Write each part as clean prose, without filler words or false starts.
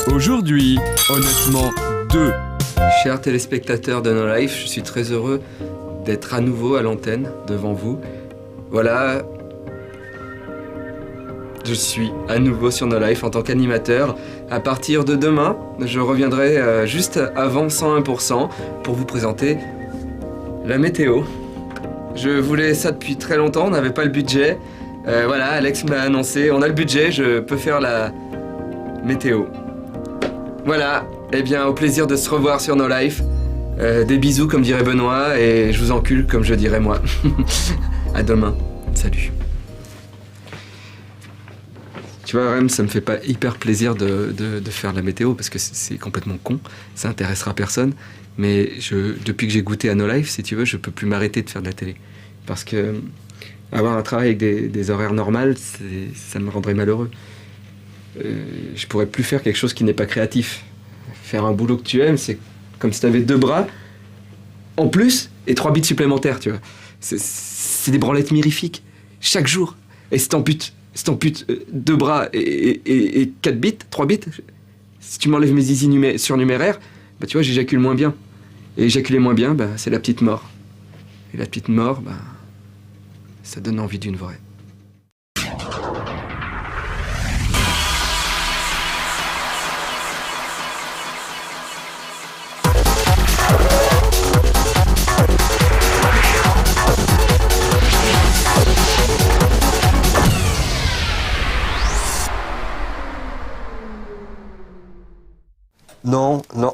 Aujourd'hui, honnêtement, 2. Chers téléspectateurs de No Life, je suis très heureux d'être à nouveau à l'antenne devant vous. Voilà, je suis à nouveau sur No Life en tant qu'animateur. À partir de demain, je reviendrai juste avant 101% pour vous présenter la météo. Je voulais ça depuis très longtemps, on n'avait pas le budget. Voilà, Alex m'a annoncé, on a le budget, je peux faire la météo. Voilà, eh bien au plaisir de se revoir sur No Life. Des bisous comme dirait Benoît et je vous encule comme je dirais moi. À demain, salut. Tu vois, Rem, ça me fait pas hyper plaisir de faire la météo parce que c'est complètement con, ça intéressera personne. Mais depuis que j'ai goûté à No Life, si tu veux, je peux plus m'arrêter de faire de la télé. Parce que avoir un travail avec des horaires normales, ça me rendrait malheureux. Je pourrais plus faire quelque chose qui n'est pas créatif. Faire un boulot que tu aimes, c'est comme si tu avais 2 bras en plus et 3 bits supplémentaires, tu vois. C'est des branlettes mirifiques chaque jour. Et si t'amputes 2 bras et 4 bits, 3 bits, si tu m'enlèves mes zizi surnuméraires, bah tu vois, j'éjacule moins bien. Et éjaculer moins bien, bah c'est la petite mort. Et la petite mort, bah ça donne envie d'une vraie.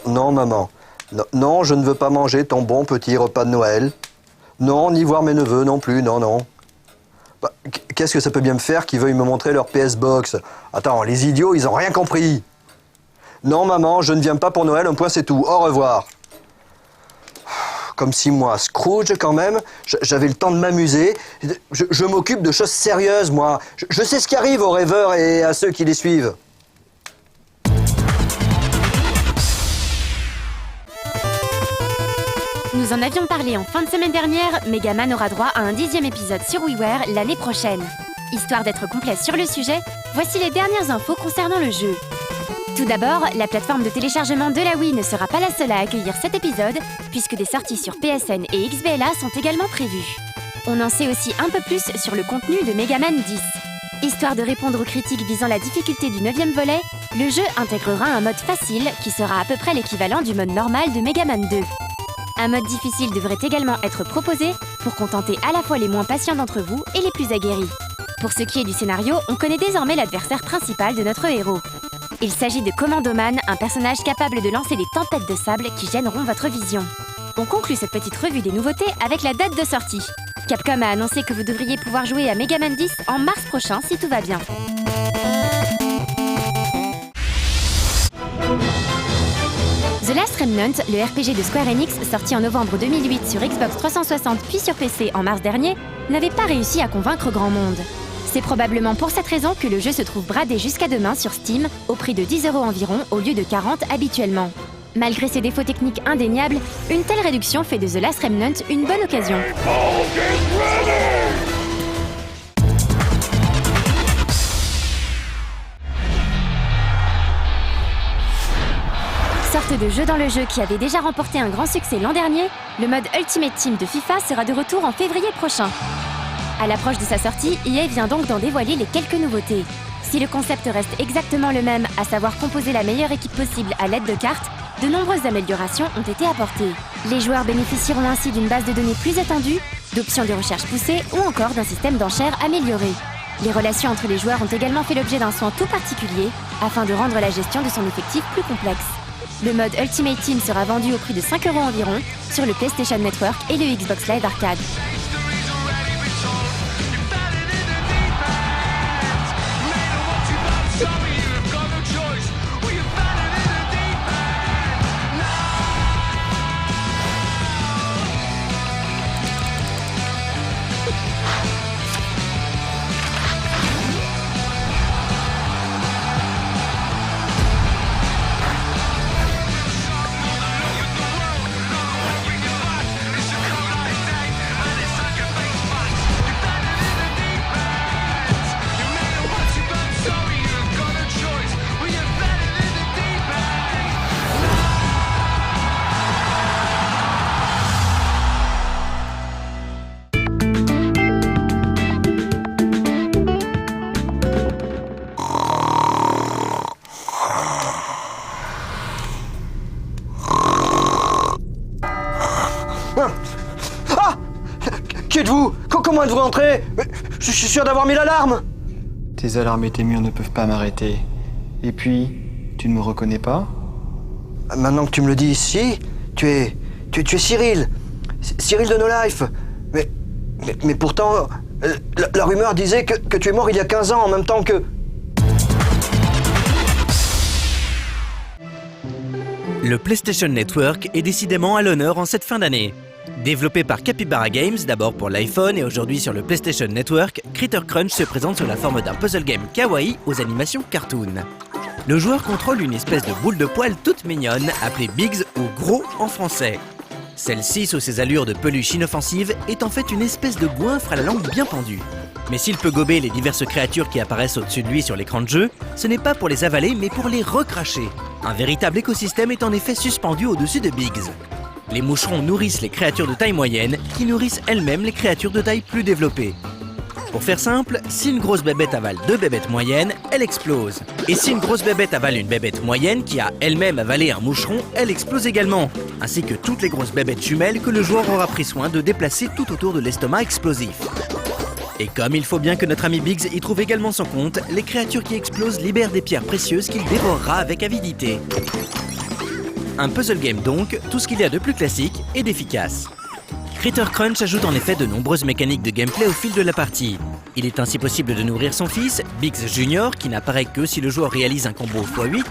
Non, maman. Non, je ne veux pas manger ton bon petit repas de Noël. Non, ni voir mes neveux non plus, non. Bah, qu'est-ce que ça peut bien me faire qu'ils veuillent me montrer leur PS Box? Attends, les idiots, ils ont rien compris. Non, maman, je ne viens pas pour Noël, un point c'est tout. Au revoir. Comme si moi, Scrooge, quand même, j'avais le temps de m'amuser. Je m'occupe de choses sérieuses, moi. Je sais ce qui arrive aux rêveurs et à ceux qui les suivent. Nous en avions parlé en fin de semaine dernière, Megaman aura droit à un 10e épisode sur WiiWare l'année prochaine. Histoire d'être complet sur le sujet, voici les dernières infos concernant le jeu. Tout d'abord, la plateforme de téléchargement de la Wii ne sera pas la seule à accueillir cet épisode, puisque des sorties sur PSN et XBLA sont également prévues. On en sait aussi un peu plus sur le contenu de Megaman 10. Histoire de répondre aux critiques visant la difficulté du 9e volet, le jeu intégrera un mode facile qui sera à peu près l'équivalent du mode normal de Megaman 2. Un mode difficile devrait également être proposé pour contenter à la fois les moins patients d'entre vous et les plus aguerris. Pour ce qui est du scénario, on connaît désormais l'adversaire principal de notre héros. Il s'agit de Commandoman, un personnage capable de lancer des tempêtes de sable qui gêneront votre vision. On conclut cette petite revue des nouveautés avec la date de sortie. Capcom a annoncé que vous devriez pouvoir jouer à Megaman 10 en mars prochain si tout va bien. The Last Remnant, le RPG de Square Enix sorti en novembre 2008 sur Xbox 360 puis sur PC en mars dernier, n'avait pas réussi à convaincre grand monde. C'est probablement pour cette raison que le jeu se trouve bradé jusqu'à demain sur Steam au prix de 10 € environ au lieu de 40 habituellement. Malgré ses défauts techniques indéniables, une telle réduction fait de The Last Remnant une bonne occasion. Sorte de jeu dans le jeu qui avait déjà remporté un grand succès l'an dernier, le mode Ultimate Team de FIFA sera de retour en février prochain. À l'approche de sa sortie, EA vient donc d'en dévoiler les quelques nouveautés. Si le concept reste exactement le même, à savoir composer la meilleure équipe possible à l'aide de cartes, de nombreuses améliorations ont été apportées. Les joueurs bénéficieront ainsi d'une base de données plus étendue, d'options de recherche poussées ou encore d'un système d'enchères amélioré. Les relations entre les joueurs ont également fait l'objet d'un soin tout particulier afin de rendre la gestion de son effectif plus complexe. Le mode Ultimate Team sera vendu au prix de 5 € environ sur le PlayStation Network et le Xbox Live Arcade. moi, de vous rentrer. Mais je suis sûr d'avoir mis l'alarme. Tes alarmes et tes murs ne peuvent pas m'arrêter. Et puis, tu ne me reconnais pas? Maintenant que tu me le dis, si, tu es Cyril. Cyril de No Life. Mais pourtant, la rumeur disait que tu es mort il y a 15 ans en même temps que... Le PlayStation Network est décidément à l'honneur en cette fin d'année. Développé par Capybara Games, d'abord pour l'iPhone et aujourd'hui sur le PlayStation Network, Critter Crunch se présente sous la forme d'un puzzle game kawaii aux animations cartoon. Le joueur contrôle une espèce de boule de poils toute mignonne, appelée Biggs ou Gros en français. Celle-ci, sous ses allures de peluche inoffensive, est en fait une espèce de goinfre à la langue bien pendue. Mais s'il peut gober les diverses créatures qui apparaissent au-dessus de lui sur l'écran de jeu, ce n'est pas pour les avaler mais pour les recracher. Un véritable écosystème est en effet suspendu au-dessus de Biggs. Les moucherons nourrissent les créatures de taille moyenne, qui nourrissent elles-mêmes les créatures de taille plus développée. Pour faire simple, si une grosse bébête avale 2 bébêtes moyennes, elle explose. Et si une grosse bébête avale une bébête moyenne qui a elle-même avalé un moucheron, elle explose également. Ainsi que toutes les grosses bébêtes jumelles que le joueur aura pris soin de déplacer tout autour de l'estomac explosif. Et comme il faut bien que notre ami Biggs y trouve également son compte, les créatures qui explosent libèrent des pierres précieuses qu'il dévorera avec avidité. Un puzzle game donc, tout ce qu'il y a de plus classique et d'efficace. Critter Crunch ajoute en effet de nombreuses mécaniques de gameplay au fil de la partie. Il est ainsi possible de nourrir son fils, Biggs Junior, qui n'apparaît que si le joueur réalise un combo x8,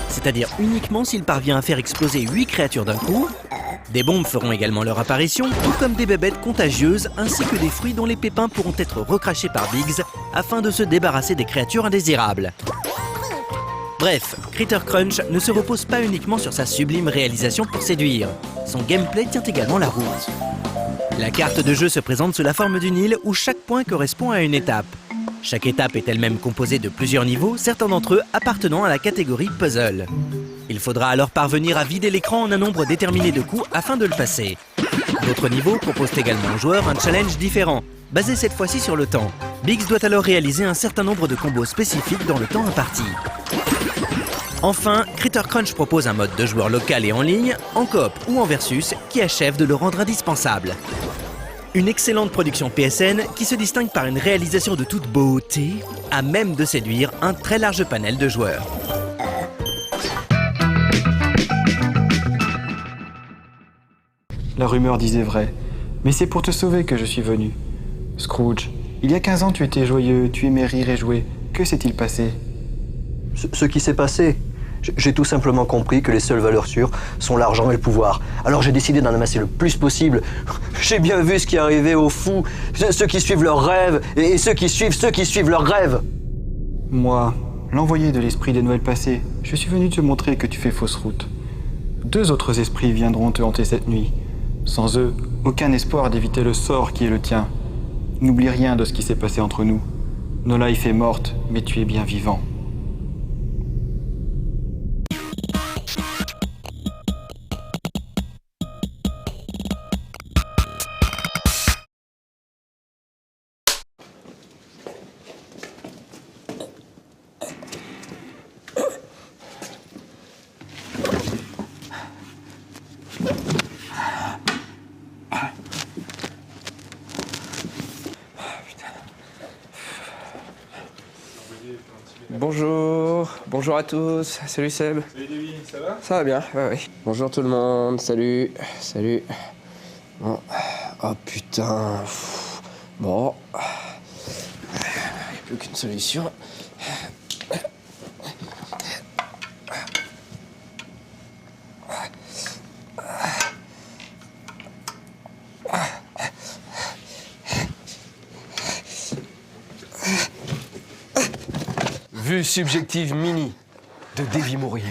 c'est-à-dire uniquement s'il parvient à faire exploser 8 créatures d'un coup. Des bombes feront également leur apparition, tout comme des bébêtes contagieuses, ainsi que des fruits dont les pépins pourront être recrachés par Biggs afin de se débarrasser des créatures indésirables. Bref, Critter Crunch ne se repose pas uniquement sur sa sublime réalisation pour séduire. Son gameplay tient également la route. La carte de jeu se présente sous la forme d'une île où chaque point correspond à une étape. Chaque étape est elle-même composée de plusieurs niveaux, certains d'entre eux appartenant à la catégorie puzzle. Il faudra alors parvenir à vider l'écran en un nombre déterminé de coups afin de le passer. D'autres niveaux proposent également au joueur un challenge différent, basé cette fois-ci sur le temps. Biggs doit alors réaliser un certain nombre de combos spécifiques dans le temps imparti. Enfin, Critter Crunch propose un mode de joueur local et en ligne, en coop ou en versus, qui achève de le rendre indispensable. Une excellente production PSN qui se distingue par une réalisation de toute beauté, à même de séduire un très large panel de joueurs. La rumeur disait vrai, mais c'est pour te sauver que je suis venu. Scrooge, il y a 15 ans tu étais joyeux, tu aimais rire et jouer. Que s'est-il passé? Ce qui s'est passé, j'ai tout simplement compris que les seules valeurs sûres sont l'argent et le pouvoir. Alors j'ai décidé d'en amasser le plus possible. J'ai bien vu ce qui arrivait aux fous, ceux qui suivent leurs rêves et ceux qui suivent leurs rêves. Moi, l'envoyé de l'esprit des Noëls passés, je suis venu te montrer que tu fais fausse route. 2 autres esprits viendront te hanter cette nuit. Sans eux, aucun espoir d'éviter le sort qui est le tien. N'oublie rien de ce qui s'est passé entre nous. No Life est morte, mais tu es bien vivant. Bonjour à tous, salut Seb. Salut Davy, ça va? Ça va bien, ouais. Bonjour tout le monde, salut. Bon, oh putain. Bon, il n'y a plus qu'une solution. Vue subjective mini de Davy Mourier.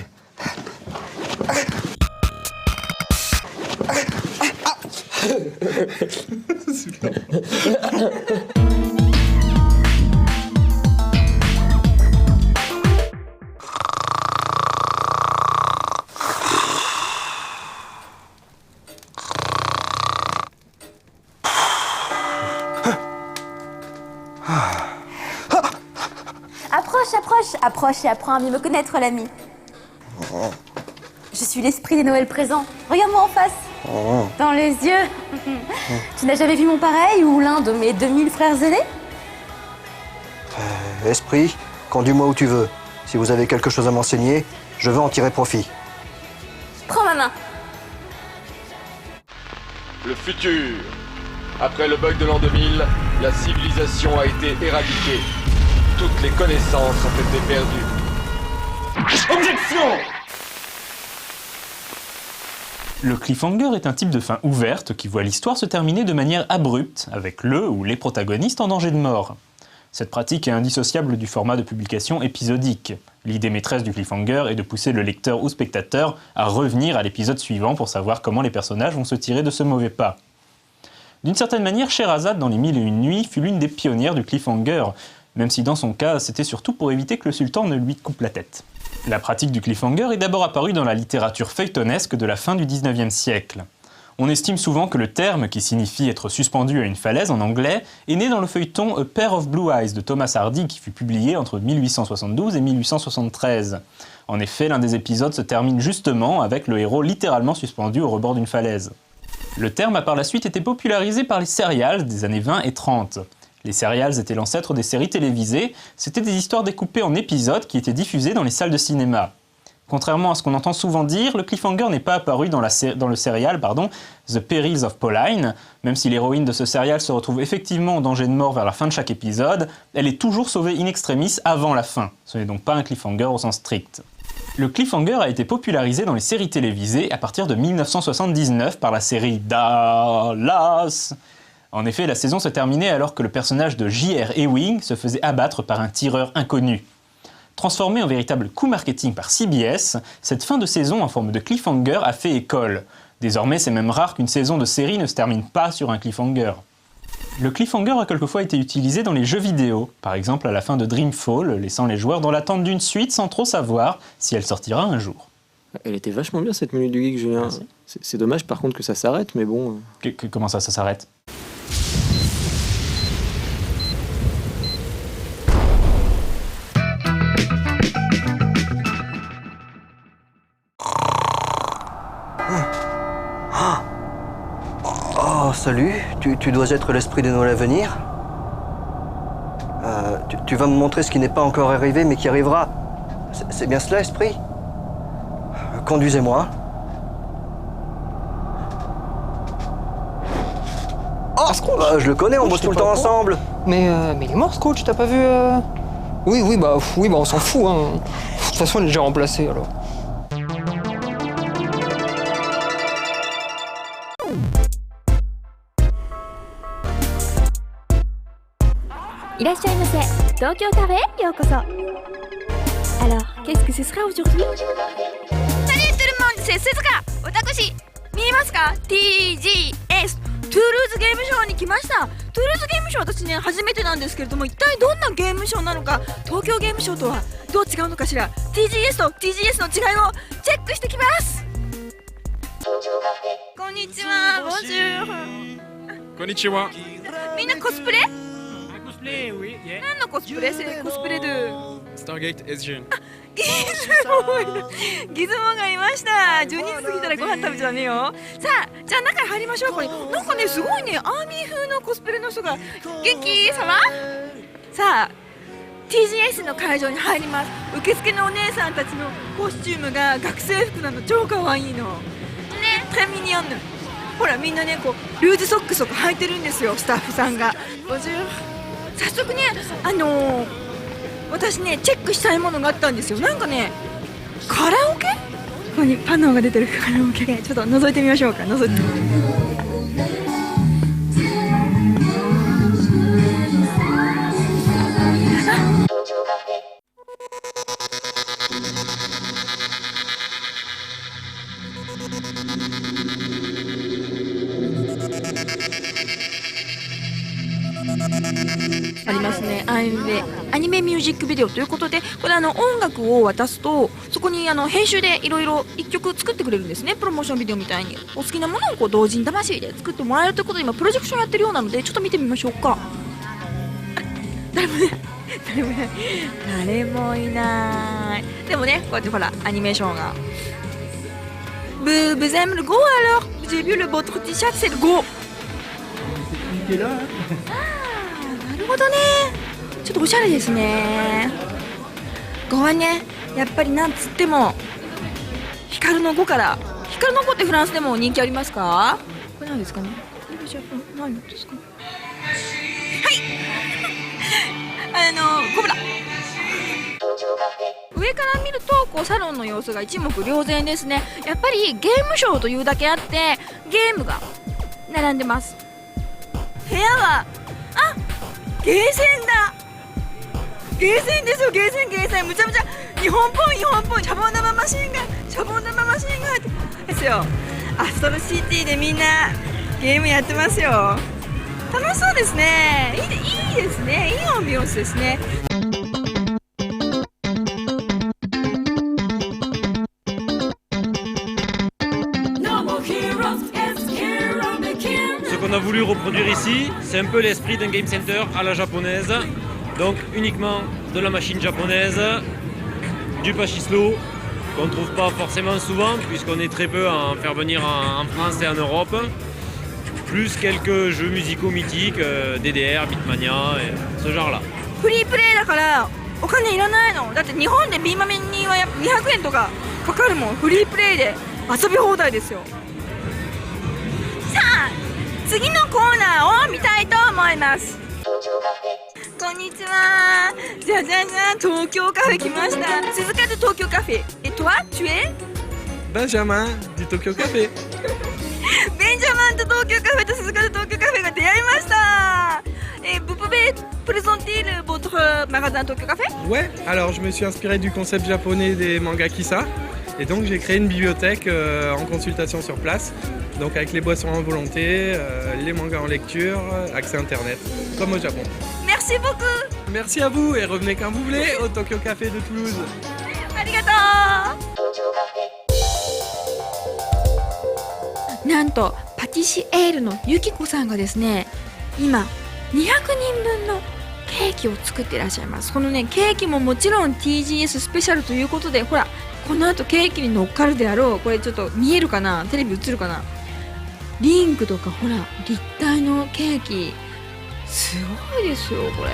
Approche et apprends à mieux me connaître, l'ami. Je suis l'esprit des Noëls présents. Regarde-moi en face. Oh. Dans les yeux. Tu n'as jamais vu mon pareil ou l'un de mes 2000 frères aînés? Esprit, conduis-moi où tu veux. Si vous avez quelque chose à m'enseigner, je veux en tirer profit. Prends ma main. Le futur. Après le bug de l'an 2000, la civilisation a été éradiquée. Toutes les connaissances ont été perdues. Objection! Le cliffhanger est un type de fin ouverte qui voit l'histoire se terminer de manière abrupte, avec le ou les protagonistes en danger de mort. Cette pratique est indissociable du format de publication épisodique. L'idée maîtresse du cliffhanger est de pousser le lecteur ou spectateur à revenir à l'épisode suivant pour savoir comment les personnages vont se tirer de ce mauvais pas. D'une certaine manière, Sherazade dans Les Mille et Une Nuits fut l'une des pionnières du cliffhanger, même si dans son cas, c'était surtout pour éviter que le sultan ne lui coupe la tête. La pratique du cliffhanger est d'abord apparue dans la littérature feuilletonesque de la fin du XIXe siècle. On estime souvent que le terme, qui signifie être suspendu à une falaise en anglais, est né dans le feuilleton A Pair of Blue Eyes de Thomas Hardy qui fut publié entre 1872 et 1873. En effet, l'un des épisodes se termine justement avec le héros littéralement suspendu au rebord d'une falaise. Le terme a par la suite été popularisé par les serials des années 20 et 30. Les serials étaient l'ancêtre des séries télévisées, c'était des histoires découpées en épisodes qui étaient diffusées dans les salles de cinéma. Contrairement à ce qu'on entend souvent dire, le cliffhanger n'est pas apparu dans le serial The Perils of Pauline. Même si l'héroïne de ce serial se retrouve effectivement en danger de mort vers la fin de chaque épisode, elle est toujours sauvée in extremis avant la fin. Ce n'est donc pas un cliffhanger au sens strict. Le cliffhanger a été popularisé dans les séries télévisées à partir de 1979 par la série Dallas. En effet, la saison se terminait alors que le personnage de J.R. Ewing se faisait abattre par un tireur inconnu. Transformée en véritable coup marketing par CBS, cette fin de saison en forme de cliffhanger a fait école. Désormais, c'est même rare qu'une saison de série ne se termine pas sur un cliffhanger. Le cliffhanger a quelquefois été utilisé dans les jeux vidéo, par exemple à la fin de Dreamfall, laissant les joueurs dans l'attente d'une suite sans trop savoir si elle sortira un jour. Elle était vachement bien cette minute du geek, Julien. C'est dommage par contre que ça s'arrête, mais bon... Comment ça s'arrête ? Oh, salut, tu dois être l'esprit de Noël à venir. Tu vas me montrer ce qui n'est pas encore arrivé, mais qui arrivera. C'est bien cela, esprit? Conduisez-moi. Oh, je le connais, on bosse tout le temps ensemble. Mais il est mort, Scrooge, t'as pas vu Oui, on s'en fout, hein. De toute façon, il est déjà remplacé, alors. Alors, qu'est-ce que ce sera aujourd'hui? Salut tout le monde, c'est Suzuka. Watakushi, miimasu ka? TGS トゥールーズゲームショーに来ました。トゥールーズゲームショー私ね初めてなんですけれども、一体どんなゲームショーなのか、東京ゲームショーとはどう違うのかしら。 TGS と TGS の違いをチェックしてきます。こんにちは、ボンジュール。こんにちは。みんなコスプレ？コスプレ、oui. 何のコスプレ？コスプレドゥ。Stargate SG。ギズモがいました。12時過ぎたらご飯食べちゃダメよ。さあ、じゃあ中に入りましょう。これなんかね、すごいね、アーミー風のコスプレの人が。元気様？さあ、TGS の会場に入ります。受付のお姉さんたちのコスチュームが学生服なの、超かわいいのね。トレミニオンヌ。ほらみんなね、こうルーズソックスとか履いてるんですよ、スタッフさんが。早速ね、私ねチェックしたいものがあったんですよ。なんかね、カラオケ？ここにパノが出てるカラオケ。ちょっと覗いてみましょうか。覗いて。ありますね。アニメミュージックビデオということで、これ音楽を渡すとそこに編集でいろいろ一曲作ってくれるんですね。プロモーションビデオみたいにお好きなものをこう同時に魂で作ってもらえるということで、今プロジェクションやってるようなので、ちょっと見てみましょうか。誰もいない。でもね、こうやってほらアニメーションがVous aimez le go alors? j'ai vu le votre t-shirt, c'est le Go. C'est là. なるほどね。ちょっとおしゃれですね。Goはね、やっぱりなんつっても光の5から。光の5ってフランスでも人気ありますか？これ何ですかね？何ですか？はいコブラ。上から見るとこうサロンの様子が一目瞭然ですね。やっぱりゲームショーというだけあってゲームが並んでます。部屋はゲーセンだ。ゲーセンですよ、ゲーセンむちゃむちゃ日本っぽいシャボン玉マシンがですよ。アストロシティでみんなゲームやってますよ。楽しそうですね。いいですね。いいアンビエンスですね。Ce qu'on a voulu reproduire ici, c'est un peu l'esprit d'un game center à la japonaise. Donc uniquement de la machine japonaise, du pachislo, qu'on ne trouve pas forcément souvent, puisqu'on est très peu à en faire venir en France et en Europe. Plus quelques jeux musicaux mythiques, DDR, Beatmania, et ce genre-là. フリープレイだからお金いらないの。だって日本でビーマメには200円とかかかるもん。フリープレイで遊び放題ですよ。さあ次のコーナーを見たいと思います。こんにちは。じゃじゃじゃ東京カフェ来ました。鈴鹿で東京カフェ。Et toi, tu es? Benjamin du Tokyo Café. ベンジャマンと東京カフェと鈴鹿で東京カフェが出会いました。Vous pouvez présenter votre magasin Tokyo Café? Ouais, alors je me suis inspiré du concept japonais des mangas Kissa. Et donc j'ai créé une bibliothèque en consultation sur place. Donc avec les boissons en volonté, les mangas en lecture, accès internet, comme au Japon. Merci beaucoup. Merci à vous et revenez quand vous voulez au Tokyo Café de Toulouse. Arigato. なんとパティシエールのゆきこさんがですね、今200人分のケーキを作っていらっしゃいます。このねケーキももちろん TGS スペシャルということで、ほらこの後ケーキに乗っかるであろう、これちょっと見えるかな、テレビ映るかな、リンクとかほら立体のケーキすごいですよこれ。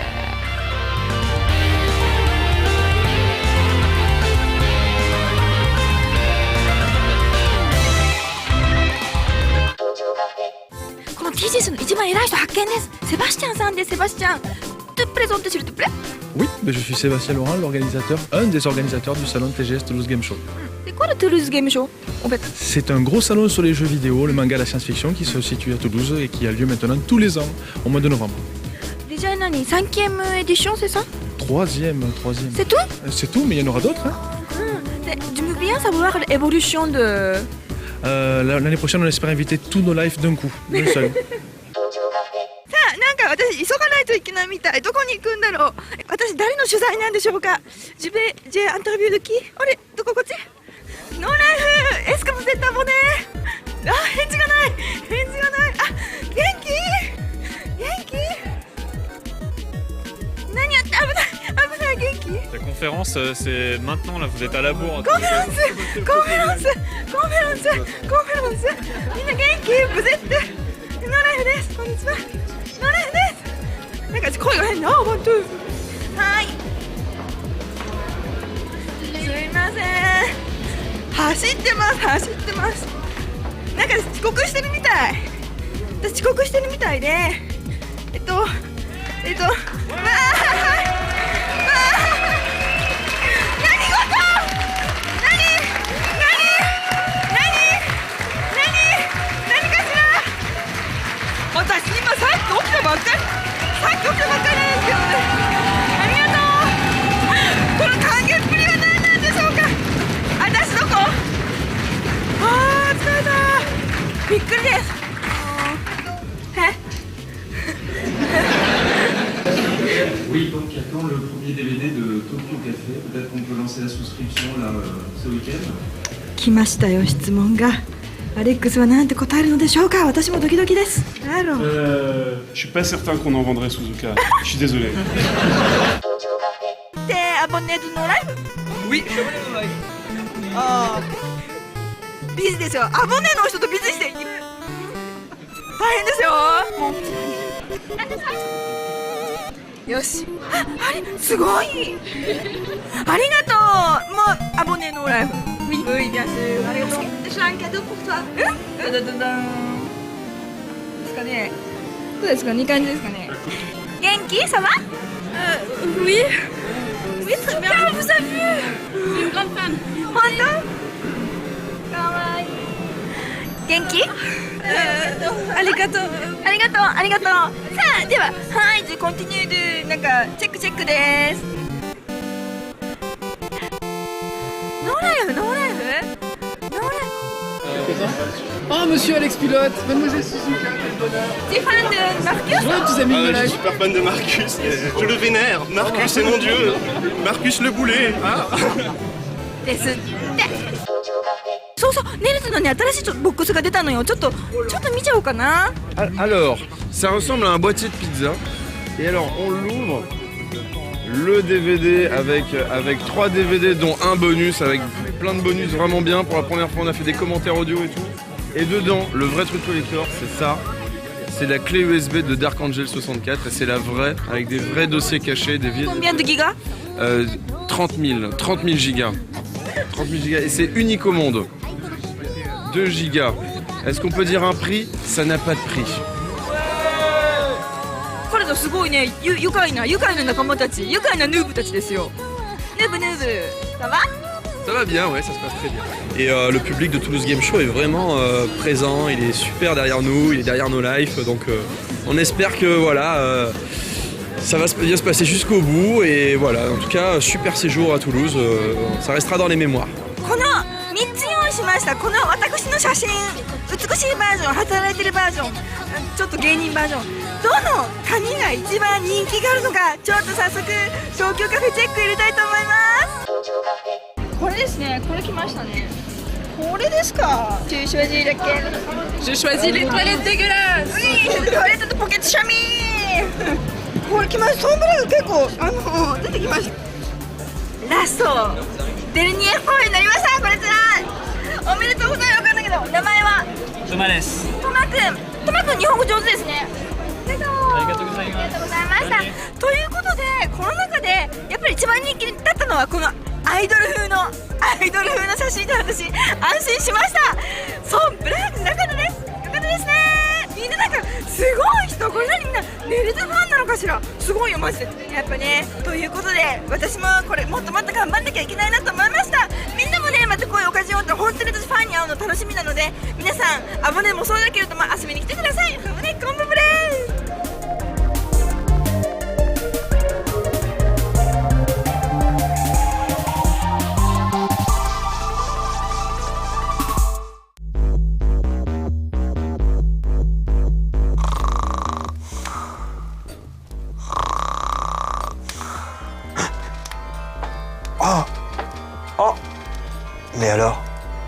この TGS の一番偉い人発見です。セバスチャンさんです。セバスチャン、te présente s'il te plaît. Oui, je suis Sébastien Laurent, l'organisateur, un des organisateurs du salon TGS Toulouse Game Show. C'est quoi le Toulouse Game Show en fait? C'est un gros salon sur les jeux vidéo, le manga, la science-fiction qui se situe à Toulouse et qui a lieu maintenant tous les ans au mois de novembre. Déjà, 5e édition, c'est ça? Troisième. C'est tout? C'est tout, mais il y en aura d'autres. Hein. Je veux bien savoir l'évolution de... L'année prochaine, on espère inviter tous nos lives d'un coup, d'un seul. さあ、なんか私急がないといけないみたい。どこに行くんだろう。私誰の取材なんでしょうか。j'ai interview de qui? あれ、どここっち？ノーライフ、est-ce que vous êtes abonné? あ、返事がない。あ、元気？何やって危ない元気？ La conférence, c'est maintenant là, vous êtes à la bourre. コンフェランス。みんな元気？vous êtesノーライフです。こんにちは。ノーライフです。なんか声が変な。ワンツー。はい。すいません。走ってます。なんか遅刻してるみたい。私遅刻してるみたいで。わ私今さっき起きたばっかりなんですけどね。ありがとう。この歓迎っぷりは何なんでしょうか。私どこ？疲れた。びっくりです。Oui, donc il attend le premier DVD de Tokyo Café. Peut-être qu'on peut lancer la souscription là ce week-end. 来ましたよ質問が。アレックスは何て答えるのでしょうか。私もドキドキです。Je suis pas certain qu'on en vendrait Suzuka. Je suis désolé. T'es abonné de nos lives? Oui, je suis abonné de nos lives. ビズですよ。アボネの人とビズして大変ですよ。もうよし。あれすごい。ありがとう。もうアボネのライフ。Oui, bien sûr. ありがとう。J'ai un cadeau pour toi. ですかね。どうですか？いい感じですかね。元気？Ça va? Oui. Oui, très bien. On vous a vu. Une grande fan. 本当？かわいい。元気？ありがとう。ありがとう。ありがとう。さあ、では、はい、じゃコンティニューでなんかチェックです。ノーライフ。Oh, monsieur Alex Pilote, mademoiselle Suzuka, quel bonheur. Tu es fan de Marcus? Ouais, petits amis de Je live. suis super fan de Marcus, je le vénère. Marcus, c'est mon dieu. Marcus le boulet. Ah. ですって。そう、ネルズのね、新しいボックスが出たのよ。ちょっと見ちゃおうかな。Alors, ça ressemble à un boîtier de pizza. Et alors, on l'ouvre. Le DVD avec 3 DVD dont un bonus, avec plein de bonus vraiment bien. Pour la première fois, on a fait des commentaires audio et tout. Et dedans, le vrai truc collector, c'est ça. C'est la clé USB de Dark Angel 64 et c'est la vraie, avec des vrais dossiers cachés, des vieilles... Combien de gigas? 30 000 gigas. 30 000 gigas et c'est unique au monde. 2 gigas. Est-ce qu'on peut dire un prix? Ça n'a pas de prix. 彼女すごいね、愉快な仲間たち、愉快なヌーブたちですよ。ヌーブ、ça va? Ça va bien, ouais, ça se passe très bien. Et le public de Toulouse Game Show est vraiment présent, il est super derrière nous, il est derrière nos lives, donc on espère que voilà, ça va bien se passer jusqu'au bout et voilà, en tout cas, super séjour à Toulouse, ça restera dans les mémoires. この3つ用意しました。この私の写真、美しいバージョン、働いてるバージョン、ちょっと芸人バージョン、どの紙が一番人気があるのか、ちょっと早速東京カフェチェック入れたいと思います。これですね、これ来ましたね。これですか。Tu choisis lequel? J'ai choisi les toilettes dégueulasses. Oui, toilettes de pocket chamois. これ来ました。トンブラが結構出てきました。ラストデルニエフォーになりました。これつらい。おめでとうございます。わかんないけど名前はトマです。トマくん日本語上手ですね。ありがとうございます。ありがとうございました。ということでこの中でやっぱり一番人気だったのはこのアイドル風の写真で私安心しました。そう、ブラックなかったです。よかったですね。みんななんかすごい人、これ何みんなネルズファンなのかしら。すごいよマジで。やっぱね、ということで私もこれもっと頑張んなきゃいけないなと思いました。みんなもね、またこういうオカジオンって本当に私ファンに会うの楽しみなので、皆さんアボネもそうだけれども遊びに来てください。アボネコンボブレー。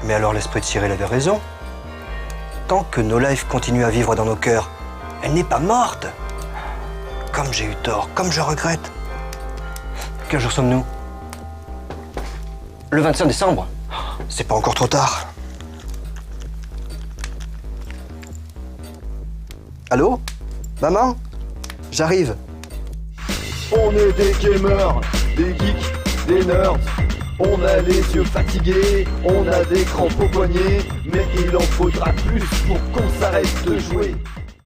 Mais alors l'esprit de Cyril avait raison. Tant que No Life continue à vivre dans nos cœurs, elle n'est pas morte. Comme j'ai eu tort, comme je regrette. Quel jour sommes-nous? Le 25 décembre. C'est pas encore trop tard. Allô? Maman? J'arrive. On est des gamers, des geeks, des nerds. On a les yeux fatigués, on a des crampes aux poignets, mais il en faudra plus pour qu'on s'arrête de jouer.